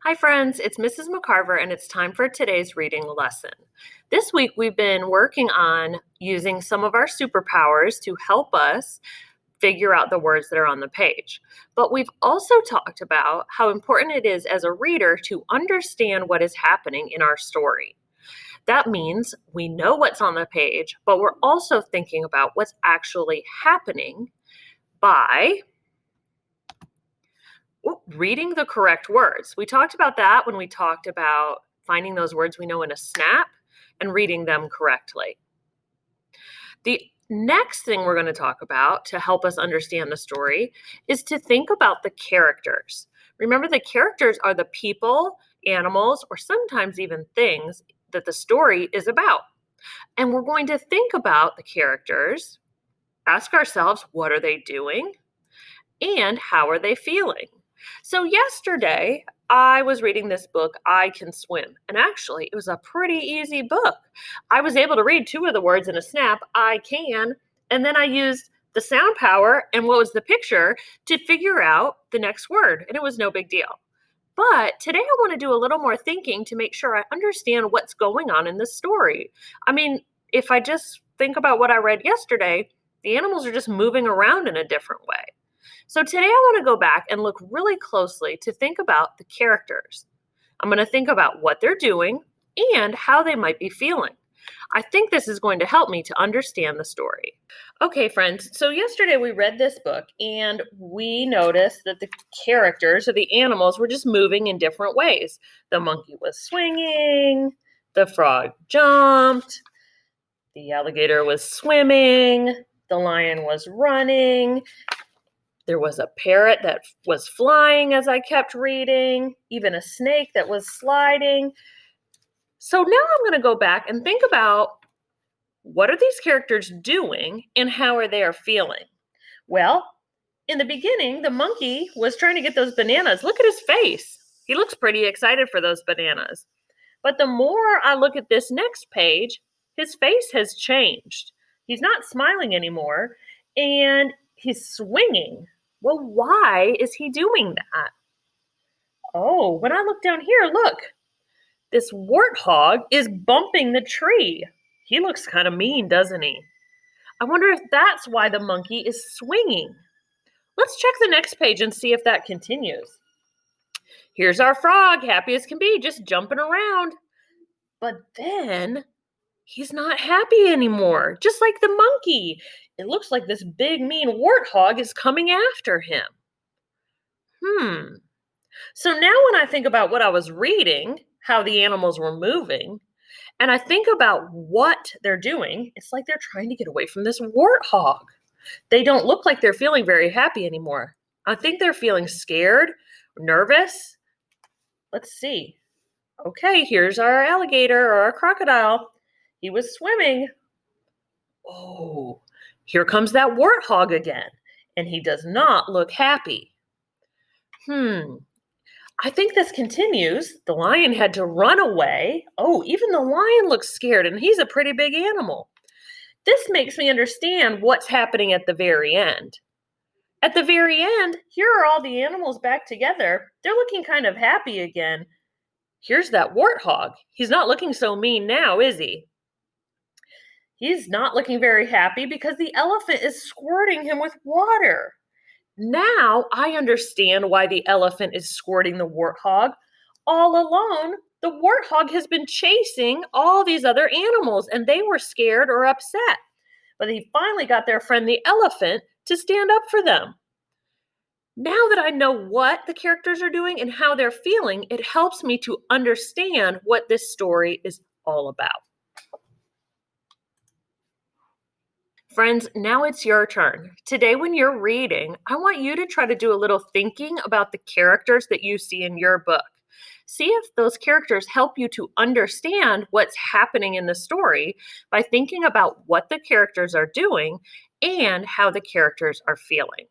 Hi, friends. It's Mrs. McCarver, and it's time for today's reading lesson. This week, we've been working on using some of our superpowers to help us figure out the words that are on the page. But we've also talked about how important it is as a reader to understand what is happening in our story. That means we know what's on the page, but we're also thinking about what's actually happening by reading the correct words. We talked about that when we talked about finding those words we know in a snap and reading them correctly. The next thing we're going to talk about to help us understand the story is to think about the characters. Remember, the characters are the people, animals, or sometimes even things that the story is about. And we're going to think about the characters, ask ourselves, what are they doing? And how are they feeling? So yesterday, I was reading this book, I Can Swim. And actually, it was a pretty easy book. I was able to read two of the words in a snap, I can, and then I used the sound power and what was the picture to figure out the next word. And it was no big deal. But today I want to do a little more thinking to make sure I understand what's going on in the story. I mean, if I just think about what I read yesterday, the animals are just moving around in a different way. So today I want to go back and look really closely to think about the characters. I'm going to think about what they're doing and how they might be feeling. I think this is going to help me to understand the story. Okay, friends, so yesterday we read this book and we noticed that the characters or the animals were just moving in different ways. The monkey was swinging, the frog jumped, the alligator was swimming, the lion was running. There was a parrot that was flying as I kept reading, even a snake that was sliding. So now I'm going to go back and think about what are these characters doing and how are they feeling? Well, in the beginning, the monkey was trying to get those bananas. Look at his face. He looks pretty excited for those bananas. But the more I look at this next page, his face has changed. He's not smiling anymore, and he's swinging. Well, why is he doing that? Oh, when I look down here, look. This warthog is bumping the tree. He looks kind of mean, doesn't he? I wonder if that's why the monkey is swinging. Let's check the next page and see if that continues. Here's our frog, happy as can be, just jumping around. But then he's not happy anymore, just like the monkey. It looks like this big, mean warthog is coming after him. So now when I think about what I was reading, how the animals were moving, and I think about what they're doing, it's like they're trying to get away from this warthog. They don't look like they're feeling very happy anymore. I think they're feeling scared, nervous. Let's see. Okay, here's our alligator or our crocodile. He was swimming. Oh, here comes that warthog again, and he does not look happy. I think this continues. The lion had to run away. Oh, even the lion looks scared, and he's a pretty big animal. This makes me understand what's happening at the very end. At the very end, here are all the animals back together. They're looking kind of happy again. Here's that warthog. He's not looking so mean now, is he? He's not looking very happy because the elephant is squirting him with water. Now I understand why the elephant is squirting the warthog. All alone, the warthog has been chasing all these other animals and they were scared or upset. But he finally got their friend the elephant to stand up for them. Now that I know what the characters are doing and how they're feeling, it helps me to understand what this story is all about. Friends, now it's your turn. Today, when you're reading, I want you to try to do a little thinking about the characters that you see in your book. See if those characters help you to understand what's happening in the story by thinking about what the characters are doing and how the characters are feeling.